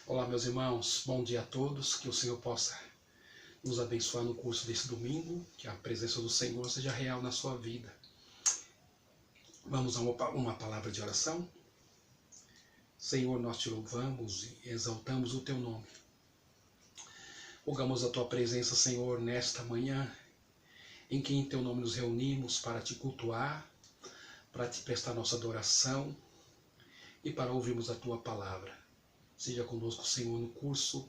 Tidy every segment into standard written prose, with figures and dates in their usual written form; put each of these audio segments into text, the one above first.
Olá, meus irmãos, bom dia a todos, que o Senhor possa nos abençoar no curso desse domingo, que a presença do Senhor seja real na sua vida. Vamos a uma palavra de oração? Senhor, nós te louvamos e exaltamos o teu nome. Rogamos a tua presença, Senhor, nesta manhã, em que em teu nome nos reunimos para te cultuar, para te prestar nossa adoração e para ouvirmos a tua palavra. Seja conosco, Senhor, no curso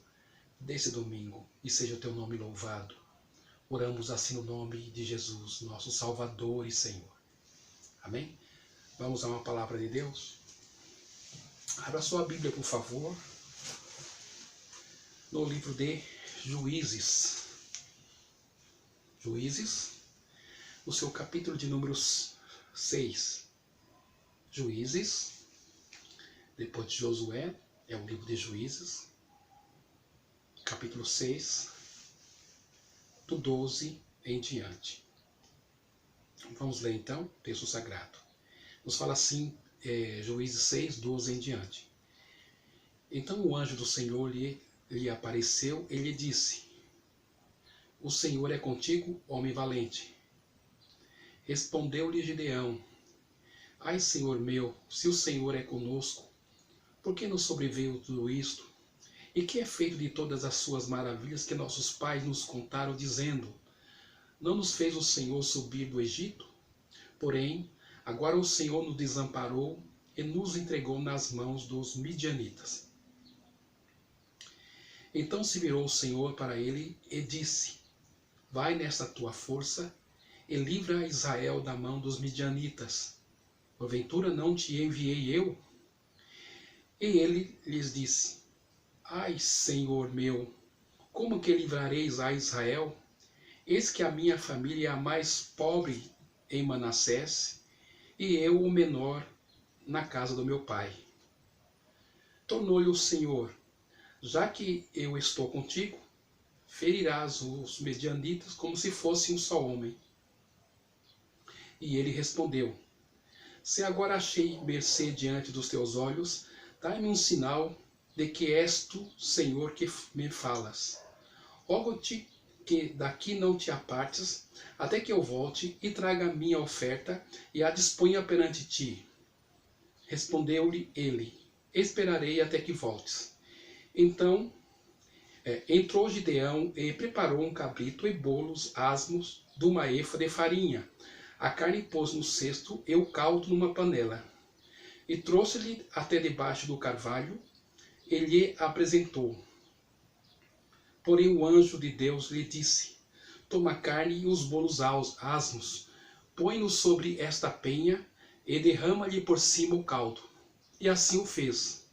desse domingo e seja o teu nome louvado. Oramos assim no nome de Jesus, nosso Salvador e Senhor. Amém? Vamos a uma palavra de Deus? Abra sua Bíblia, por favor, no livro de Juízes. Juízes, o seu capítulo de números 6. Juízes, depois de Josué, é o livro de Juízes, capítulo 6, do 12 em diante. Vamos ler então o texto sagrado. Nos fala assim, Juízes 6, 12 em diante. Então o anjo do Senhor lhe apareceu e lhe disse: O Senhor é contigo, homem valente. Respondeu-lhe Gideão: Ai, Senhor meu, se o Senhor é conosco, por que nos sobreveio tudo isto? E que é feito de todas as suas maravilhas que nossos pais nos contaram, dizendo: Não nos fez o Senhor subir do Egito? Porém, agora o Senhor nos desamparou e nos entregou nas mãos dos midianitas. Então se virou o Senhor para ele e disse: Vai nesta tua força e livra a Israel da mão dos midianitas. Porventura não te enviei eu? E ele lhes disse: Ai, Senhor meu, como que livrareis a Israel? Eis que a minha família é a mais pobre em Manassés, e eu o menor na casa do meu pai. Tornou-lhe o Senhor: Já que eu estou contigo, ferirás os medianitas como se fosse um só homem. E ele respondeu: Se agora achei mercê diante dos teus olhos, dai-me um sinal de que és tu, Senhor, que me falas. Rogo-te que daqui não te apartes, até que eu volte e traga a minha oferta e a disponha perante ti. Respondeu-lhe ele: Esperarei até que voltes. Então entrou Gideão e preparou um cabrito e bolos asmos de uma efa de farinha. A carne pôs no cesto e o caldo numa panela. E trouxe-lhe até debaixo do carvalho e lhe apresentou. Porém o anjo de Deus lhe disse: Toma a carne e os bolos asmos, põe-nos sobre esta penha e derrama-lhe por cima o caldo. E assim o fez.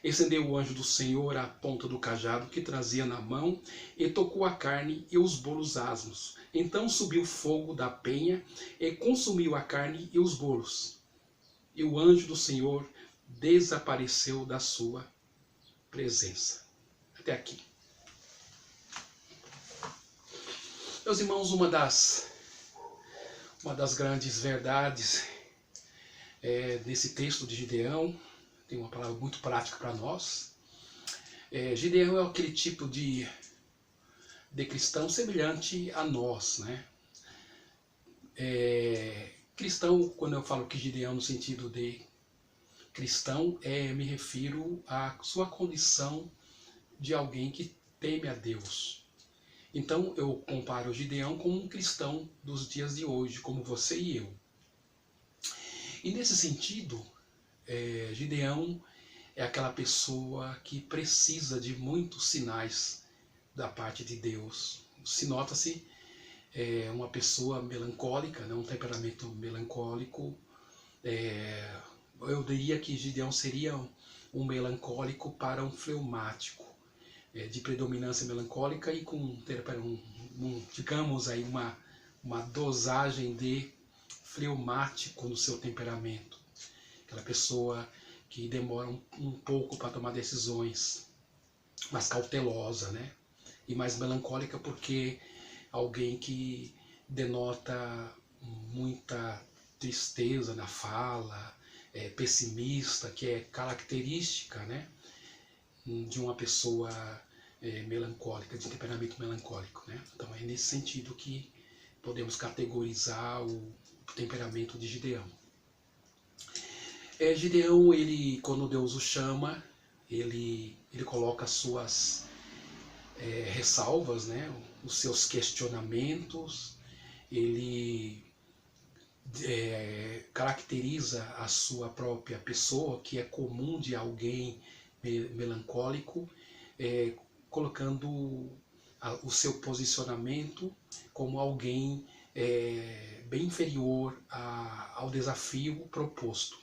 Estendeu o anjo do Senhor a ponta do cajado que trazia na mão e tocou a carne e os bolos asmos. Então subiu fogo da penha e consumiu a carne e os bolos. E o anjo do Senhor desapareceu da sua presença. Até aqui. Meus irmãos, uma das grandes verdades desse texto de Gideão, tem uma palavra muito prática para nós. Gideão é aquele tipo de cristão semelhante a nós, né? Cristão, quando eu falo que Gideão no sentido de cristão, me refiro à sua condição de alguém que teme a Deus. Então eu comparo Gideão com um cristão dos dias de hoje, como você e eu. E nesse sentido, Gideão é aquela pessoa que precisa de muitos sinais da parte de Deus. Se nota-se uma pessoa melancólica, né, um temperamento melancólico. Eu diria que Gideão seria um melancólico para um fleumático, de predominância melancólica e com, digamos aí, uma dosagem de fleumático no seu temperamento. Aquela pessoa que demora um pouco para tomar decisões, mais cautelosa, né? E mais melancólica porque alguém que denota muita tristeza na fala, pessimista, que é característica, né, de uma pessoa melancólica, de temperamento melancólico, né? Então é nesse sentido que podemos categorizar o temperamento de Gideão. Gideão, ele, quando Deus o chama, ele coloca as suas ressalvas, né? Os seus questionamentos, ele caracteriza a sua própria pessoa, que é comum de alguém melancólico, colocando o seu posicionamento como alguém bem inferior ao desafio proposto.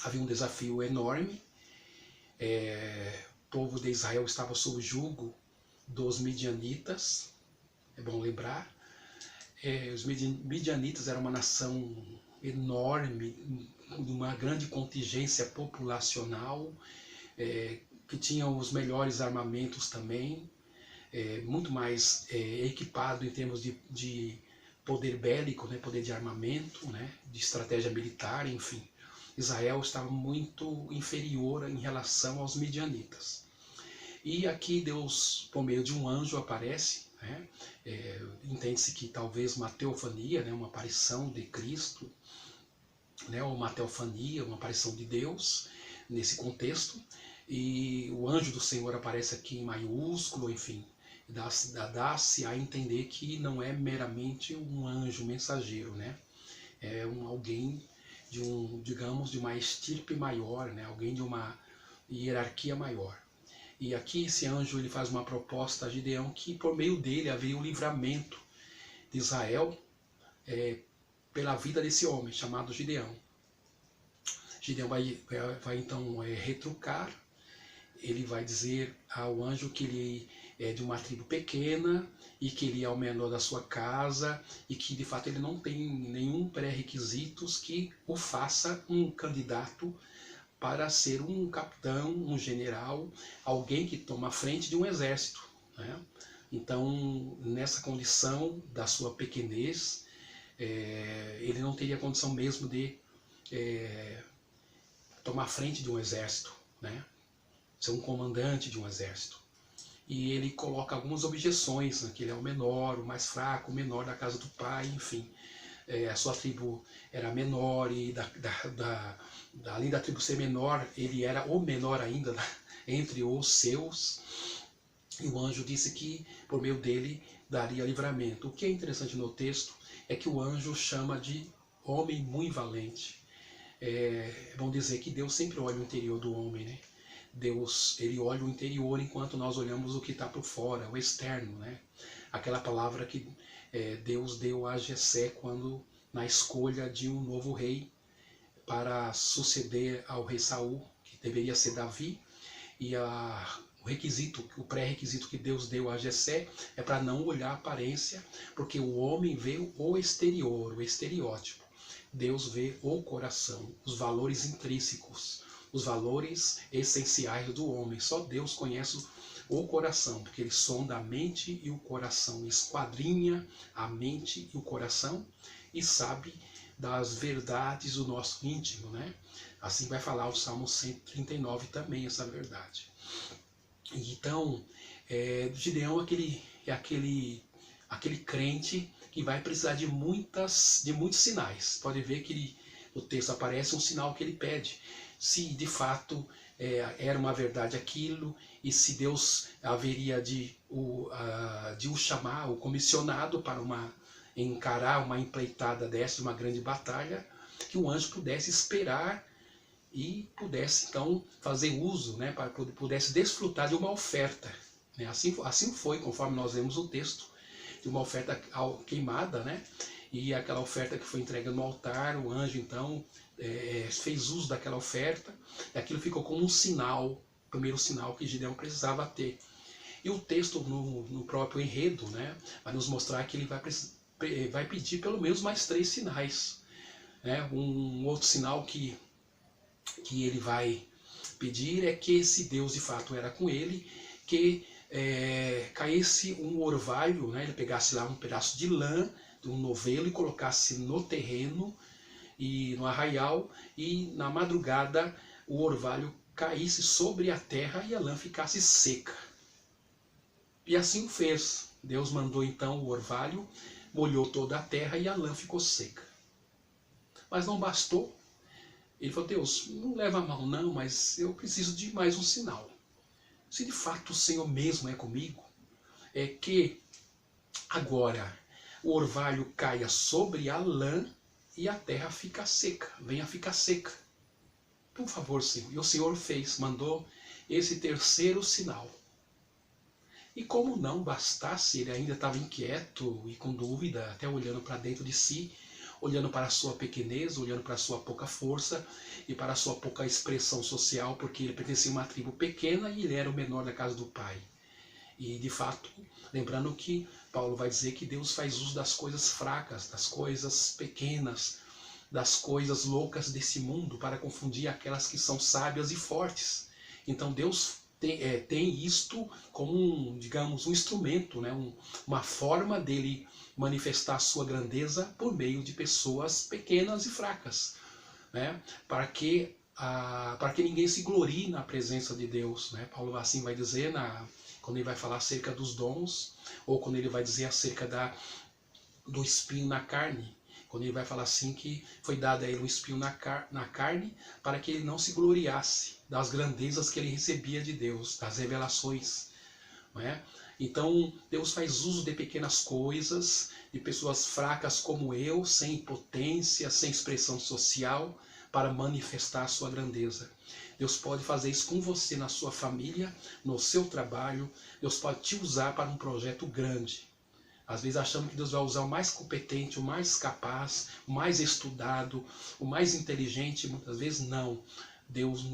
Havia um desafio enorme, o povo de Israel estava sob o jugo dos midianitas, é bom lembrar. Os midianitas eram uma nação enorme, uma grande contingência populacional, que tinham os melhores armamentos também, muito mais equipado em termos de poder bélico, né, poder de armamento, né, de estratégia militar, enfim. Israel estava muito inferior em relação aos midianitas. E aqui Deus, por meio de um anjo, aparece, né? Entende-se que talvez uma teofania, né, uma aparição de Cristo, né, ou uma teofania, uma aparição de Deus, nesse contexto. E o anjo do Senhor aparece aqui em maiúsculo, enfim, dá-se a entender que não é meramente um anjo mensageiro, né? É alguém digamos, de uma estirpe maior, né? Alguém de uma hierarquia maior. E aqui esse anjo ele faz uma proposta a Gideão que por meio dele haveria o livramento de Israel pela vida desse homem chamado Gideão. Gideão vai então retrucar, ele vai dizer ao anjo que ele é de uma tribo pequena e que ele é o menor da sua casa e que de fato ele não tem nenhum pré-requisitos que o faça um candidato para ser um capitão, um general, alguém que toma a frente de um exército, né? Então, nessa condição da sua pequenez, ele não teria condição mesmo de tomar a frente de um exército, né? Ser um comandante de um exército. E ele coloca algumas objeções, né? Que ele é o menor, o mais fraco, o menor da casa do pai, enfim. A sua tribo era menor e além da tribo ser menor, ele era o menor ainda entre os seus. E o anjo disse que por meio dele daria livramento. O que é interessante no texto é que o anjo chama de homem muito valente. É bom dizer que Deus sempre olha o interior do homem, né? Deus, ele olha o interior enquanto nós olhamos o que está por fora, o externo, né? Aquela palavra que Deus deu a Jessé quando na escolha de um novo rei para suceder ao rei Saul, que deveria ser Davi, e o pré-requisito que Deus deu a Jessé é para não olhar a aparência, porque o homem vê o exterior, o estereótipo. Deus vê o coração, os valores intrínsecos, os valores essenciais do homem. Só Deus conhece o coração, porque ele sonda a mente e o coração, esquadrinha a mente e o coração e sabe das verdades do nosso íntimo, né? Assim vai falar o Salmo 139 também, essa verdade. Então, Gideão é aquele crente que vai precisar de muitos sinais. Pode ver que no texto aparece um sinal que ele pede. Se de fato era uma verdade aquilo, e se Deus haveria de o chamar, o comissionado para encarar uma empreitada dessa, uma grande batalha, que o anjo pudesse esperar e pudesse então fazer uso, né, para pudesse desfrutar de uma oferta. Né? Assim foi, conforme nós lemos o texto, de uma oferta queimada, né? E aquela oferta que foi entregue no altar, o anjo então fez uso daquela oferta, e aquilo ficou como um sinal, o primeiro sinal que Gideão precisava ter. E o texto no próprio enredo, né, vai nos mostrar que ele vai pedir pelo menos mais 3 sinais. Né? Um outro sinal que ele vai pedir é que esse Deus de fato era com ele, que caísse um orvalho, né? Ele pegasse lá um pedaço de lã, de um novelo, e colocasse no terreno e no arraial, e na madrugada o orvalho caísse sobre a terra e a lã ficasse seca. E assim o fez. Deus mandou então o orvalho, molhou toda a terra e a lã ficou seca. Mas não bastou. Ele falou: Deus, não leva a mão não, mas eu preciso de mais um sinal. Se de fato o Senhor mesmo é comigo, é que agora o orvalho caia sobre a lã e a terra fica seca, venha ficar seca. Por favor, Senhor. E o Senhor fez, mandou esse terceiro sinal. E como não bastasse, ele ainda estava inquieto e com dúvida, até olhando para dentro de si, olhando para a sua pequenez, olhando para a sua pouca força e para a sua pouca expressão social, porque ele pertencia a uma tribo pequena e ele era o menor da casa do pai. E de fato, lembrando que Paulo vai dizer que Deus faz uso das coisas fracas, das coisas pequenas, das coisas loucas desse mundo para confundir aquelas que são sábias e fortes. Então Deus tem isto como digamos, um instrumento, né? Uma forma dele manifestar a sua grandeza por meio de pessoas pequenas e fracas, né? Para que ninguém se glorie na presença de Deus, né? Paulo assim vai dizer quando ele vai falar acerca dos dons, ou quando ele vai dizer acerca do espinho na carne, quando ele vai falar assim que foi dado a ele um espinho na carne para que ele não se gloriasse das grandezas que ele recebia de Deus, das revelações, não é? Então Deus faz uso de pequenas coisas, de pessoas fracas como eu, sem potência, sem expressão social, para manifestar a sua grandeza. Deus pode fazer isso com você na sua família, no seu trabalho. Deus pode te usar para um projeto grande. Às vezes achamos que Deus vai usar o mais competente, o mais capaz, o mais estudado, o mais inteligente. Muitas vezes não. Deus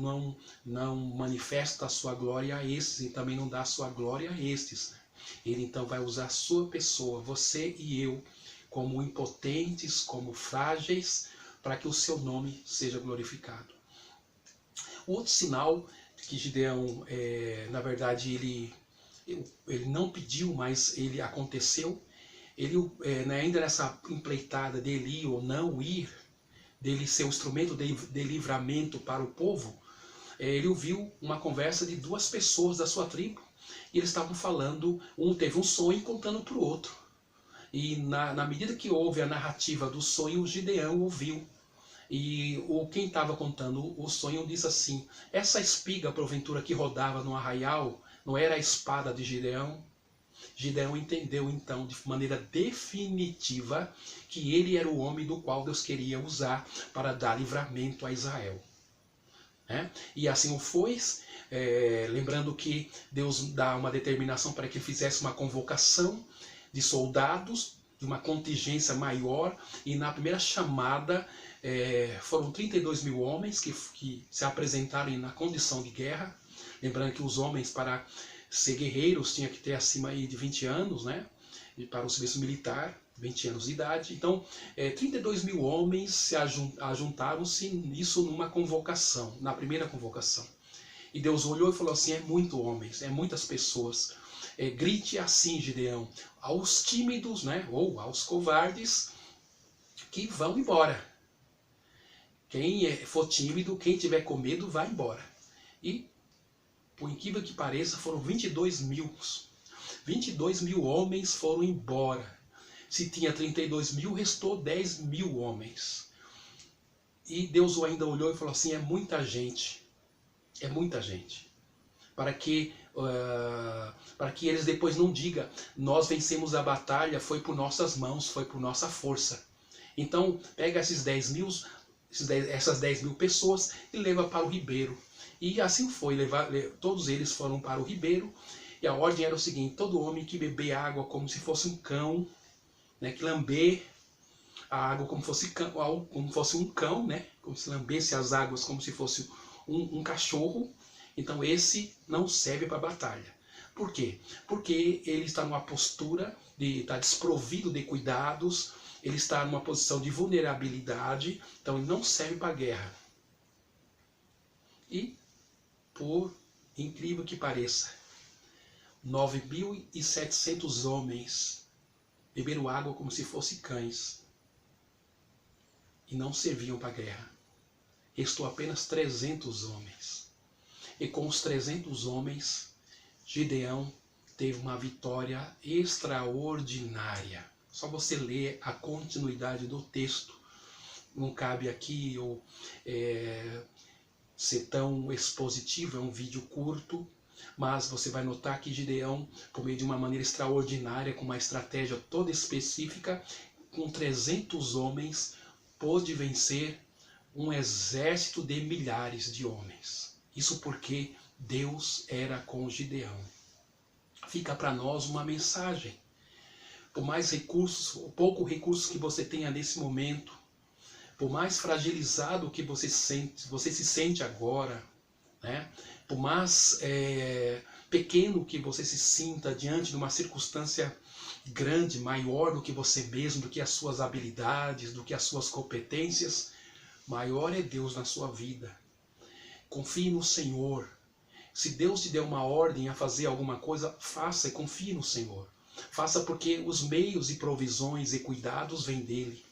não manifesta a sua glória a estes e também não dá a sua glória a estes. Ele então vai usar a sua pessoa, você e eu, como impotentes, como frágeis, para que o seu nome seja glorificado. O outro sinal que Gideão, na verdade, ele não pediu, mas ele aconteceu. Ele, ainda nessa empreitada dele ir ou não ir, dele ser o instrumento de livramento para o povo, ele ouviu uma conversa de duas pessoas da sua tribo, e eles estavam falando, um teve um sonho contando para o outro. E na medida que houve a narrativa do sonho, Gideão ouviu. E quem estava contando o sonho disse assim: essa espiga, porventura, que rodava no arraial, não era a espada de Gideão? Gideão entendeu então de maneira definitiva que ele era o homem do qual Deus queria usar para dar livramento a Israel. E assim o foi, lembrando que Deus dá uma determinação para que ele fizesse uma convocação de soldados, de uma contingência maior, e na primeira chamada foram 32 mil homens que se apresentaram na condição de guerra. Lembrando que os homens, para ser guerreiros, tinha que ter acima aí de 20 anos, né? E para o serviço militar, 20 anos de idade. Então, 32 mil homens se ajuntaram-se nisso numa convocação, na primeira convocação. E Deus olhou e falou assim: é muito homens, é muitas pessoas. Grite assim, Gideão, aos tímidos, né? Ou aos covardes, que vão embora. Quem for tímido, quem tiver com medo, vai embora. E, por incrível que pareça, foram 22 mil. 22 mil homens foram embora. Se tinha 32 mil, restou 10 mil homens. E Deus ainda olhou e falou assim: é muita gente. É muita gente. Para que eles depois não digam: nós vencemos a batalha, foi por nossas mãos, foi por nossa força. Então, pega essas 10 mil pessoas e leva para o ribeiro. E assim foi, todos eles foram para o ribeiro, e a ordem era o seguinte: todo homem que beber água como se fosse um cão, né, que lamber a água como fosse um cão, né, como se lambesse as águas como se fosse um cachorro, então esse não serve para a batalha. Por quê? Porque ele está numa postura de estar desprovido de cuidados, ele está numa posição de vulnerabilidade, então ele não serve para a guerra. E, por incrível que pareça, 9.700 homens beberam água como se fossem cães e não serviam para a guerra. Restou apenas 300 homens. E com os 300 homens, Gideão teve uma vitória extraordinária. Só você ler a continuidade do texto. Não cabe aqui eu ser tão expositivo, é um vídeo curto, mas você vai notar que Gideão, por meio de uma maneira extraordinária, com uma estratégia toda específica, com 300 homens, pôde vencer um exército de milhares de homens. Isso porque Deus era com Gideão. Fica para nós uma mensagem. Por mais recursos, ou pouco recursos que você tenha nesse momento, por mais fragilizado que você se sente agora, né? Por mais pequeno que você se sinta diante de uma circunstância grande, maior do que você mesmo, do que as suas habilidades, do que as suas competências, maior é Deus na sua vida. Confie no Senhor. Se Deus te der uma ordem a fazer alguma coisa, faça e confie no Senhor. Faça porque os meios e provisões e cuidados vêm dele.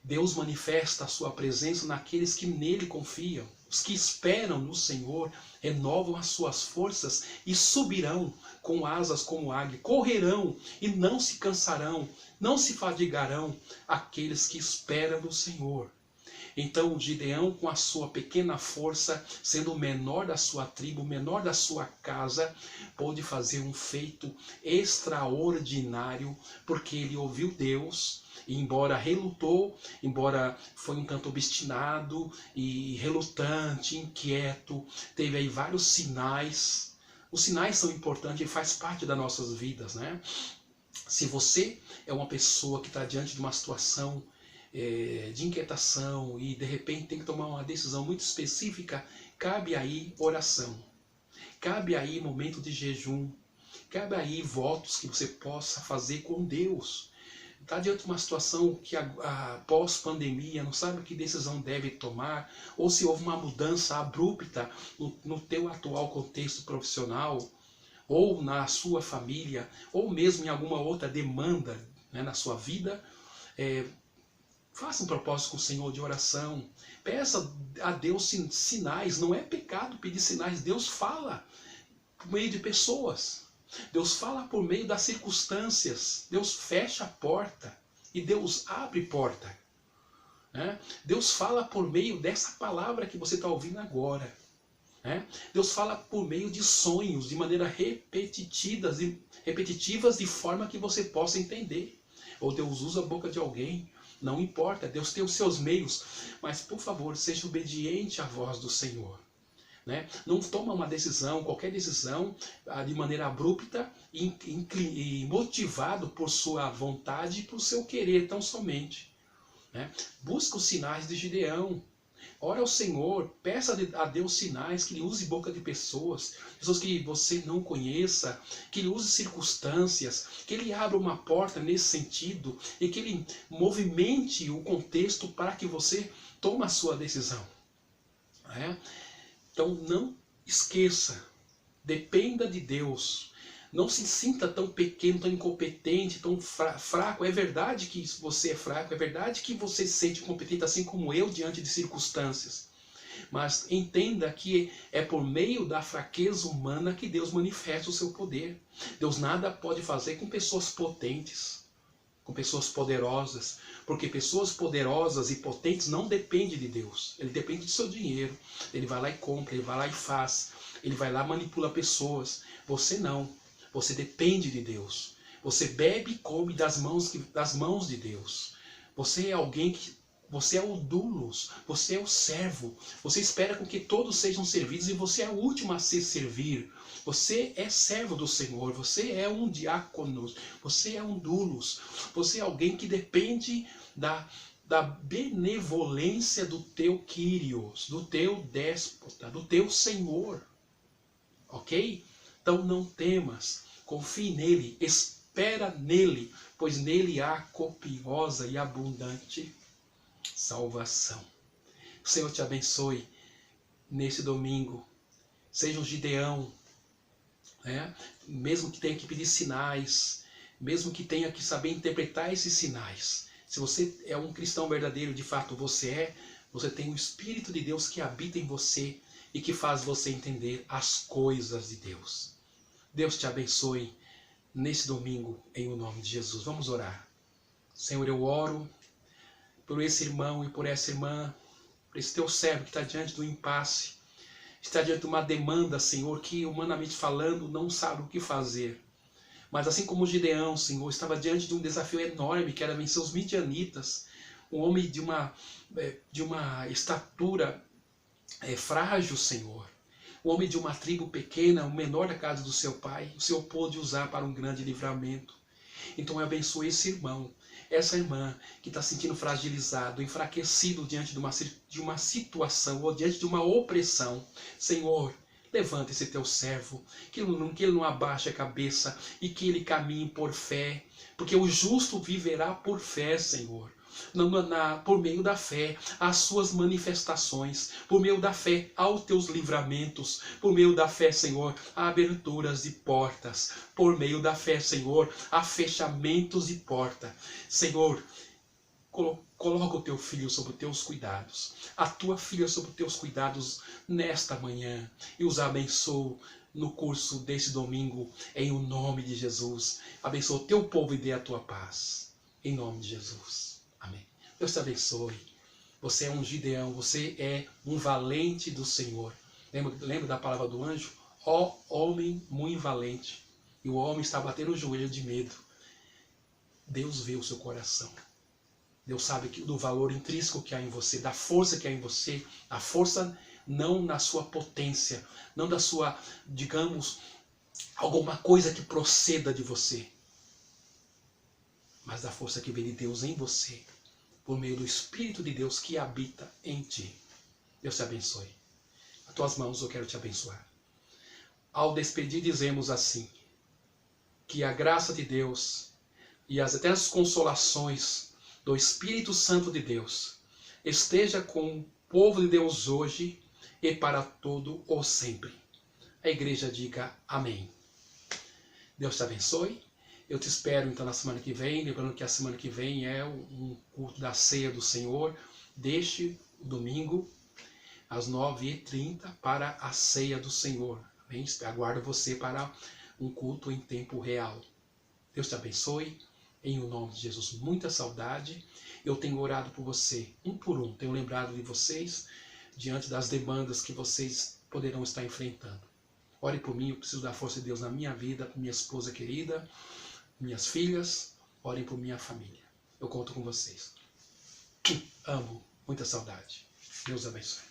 Deus manifesta a sua presença naqueles que nele confiam. Os que esperam no Senhor renovam as suas forças e subirão com asas como águia. Correrão e não se cansarão, não se fadigarão aqueles que esperam no Senhor. Então Gideão, com a sua pequena força, sendo o menor da sua tribo, o menor da sua casa, pôde fazer um feito extraordinário, porque ele ouviu Deus, e embora relutou, embora foi um tanto obstinado e relutante, inquieto, teve aí vários sinais. Os sinais são importantes e faz parte das nossas vidas, né? Se você é uma pessoa que está diante de uma situação de inquietação e de repente tem que tomar uma decisão muito específica, cabe aí oração, cabe aí momento de jejum, cabe aí votos que você possa fazer com Deus. Está diante de uma situação que após pandemia não sabe que decisão deve tomar, ou se houve uma mudança abrupta no teu atual contexto profissional, ou na sua família, ou mesmo em alguma outra demanda, né, na sua vida. Faça um propósito com o Senhor de oração. Peça a Deus sinais. Não é pecado pedir sinais. Deus fala por meio de pessoas. Deus fala por meio das circunstâncias. Deus fecha a porta e Deus abre porta. Deus fala por meio dessa palavra que você está ouvindo agora. Deus fala por meio de sonhos, de maneira repetitivas, de forma que você possa entender. Ou Deus usa a boca de alguém. Não importa, Deus tem os seus meios, mas por favor, seja obediente à voz do Senhor. Não toma uma decisão, qualquer decisão, de maneira abrupta e motivado por sua vontade e por seu querer tão somente. Busca os sinais de Gideão. Ora ao Senhor, peça a Deus sinais, que Ele use boca de pessoas que você não conheça, que Ele use circunstâncias, que Ele abra uma porta nesse sentido e que Ele movimente o contexto para que você tome a sua decisão. Então não esqueça, dependa de Deus. Não se sinta tão pequeno, tão incompetente, tão fraco. É verdade que você é fraco, é verdade que você se sente incompetente, assim como eu, diante de circunstâncias. Mas entenda que é por meio da fraqueza humana que Deus manifesta o seu poder. Deus nada pode fazer com pessoas potentes, com pessoas poderosas, porque pessoas poderosas e potentes não dependem de Deus. Ele depende do seu dinheiro. Ele vai lá e compra, ele vai lá e faz, ele vai lá e manipula pessoas. Você não. Você depende de Deus. Você bebe e come das mãos de Deus. Você é alguém que... Você é o doulos. Você é o servo. Você espera com que todos sejam servidos e você é o último a se servir. Você é servo do Senhor. Você é um diácono. Você é um doulos. Você é alguém que depende da benevolência do teu Kyrios, do teu déspota, do teu Senhor. Ok? Então não temas, confie nele, espera nele, pois nele há copiosa e abundante salvação. O Senhor te abençoe nesse domingo. Seja um Gideão né? Mesmo que tenha que pedir sinais, mesmo que tenha que saber interpretar esses sinais. Se você é um cristão verdadeiro, de fato você tem o Espírito de Deus que habita em você e que faz você entender as coisas de Deus. Deus te abençoe nesse domingo, em o nome de Jesus. Vamos orar. Senhor, eu oro por esse irmão e por essa irmã, por esse teu servo que está diante do impasse, está diante de uma demanda, Senhor, que humanamente falando não sabe o que fazer. Mas assim como Gideão, Senhor, estava diante de um desafio enorme, que era vencer os midianitas, um homem de uma estatura frágil, Senhor, um homem de uma tribo pequena, o menor da casa do seu pai, o Senhor pôde usar para um grande livramento. Então eu abençoe esse irmão, essa irmã que está se sentindo fragilizado, enfraquecido diante de uma situação ou diante de uma opressão. Senhor, levanta esse teu servo, que ele não abaixe a cabeça e que ele caminhe por fé, porque o justo viverá por fé, Senhor. Por meio da fé, as suas manifestações, por meio da fé, aos teus livramentos, por meio da fé, Senhor, a aberturas de portas, por meio da fé, Senhor, a fechamentos de porta. Senhor, coloca o teu filho sob os teus cuidados, a tua filha sob os teus cuidados nesta manhã, e os abençoo no curso desse domingo, em o nome de Jesus. Abençoa o teu povo e dê a tua paz, em nome de Jesus. Amém. Deus te abençoe. Você é um Gideão, você é um valente do Senhor. Lembra da palavra do anjo? Ó homem muito valente. E o homem está batendo o joelho de medo. Deus vê o seu coração. Deus sabe do valor intrínseco que há em você, da força que há em você. A força não na sua potência, não da sua, digamos, alguma coisa que proceda de você, mas da força que vem de Deus em você, por meio do Espírito de Deus que habita em ti. Deus te abençoe. As tuas mãos eu quero te abençoar. Ao despedir, dizemos assim: que a graça de Deus e as eternas consolações do Espírito Santo de Deus esteja com o povo de Deus hoje e para todo o sempre. A igreja diga amém. Deus te abençoe. Eu te espero então na semana que vem, lembrando que a semana que vem é um culto da ceia do Senhor. Deixe o domingo às 9h30 para a ceia do Senhor. Amém? Aguardo você para um culto em tempo real. Deus te abençoe. Em o nome de Jesus, muita saudade. Eu tenho orado por você, um por um. Tenho lembrado de vocês diante das demandas que vocês poderão estar enfrentando. Ore por mim, eu preciso da força de Deus na minha vida, por minha esposa querida, minhas filhas. Orem por minha família. Eu conto com vocês. Amo, muita saudade. Deus abençoe.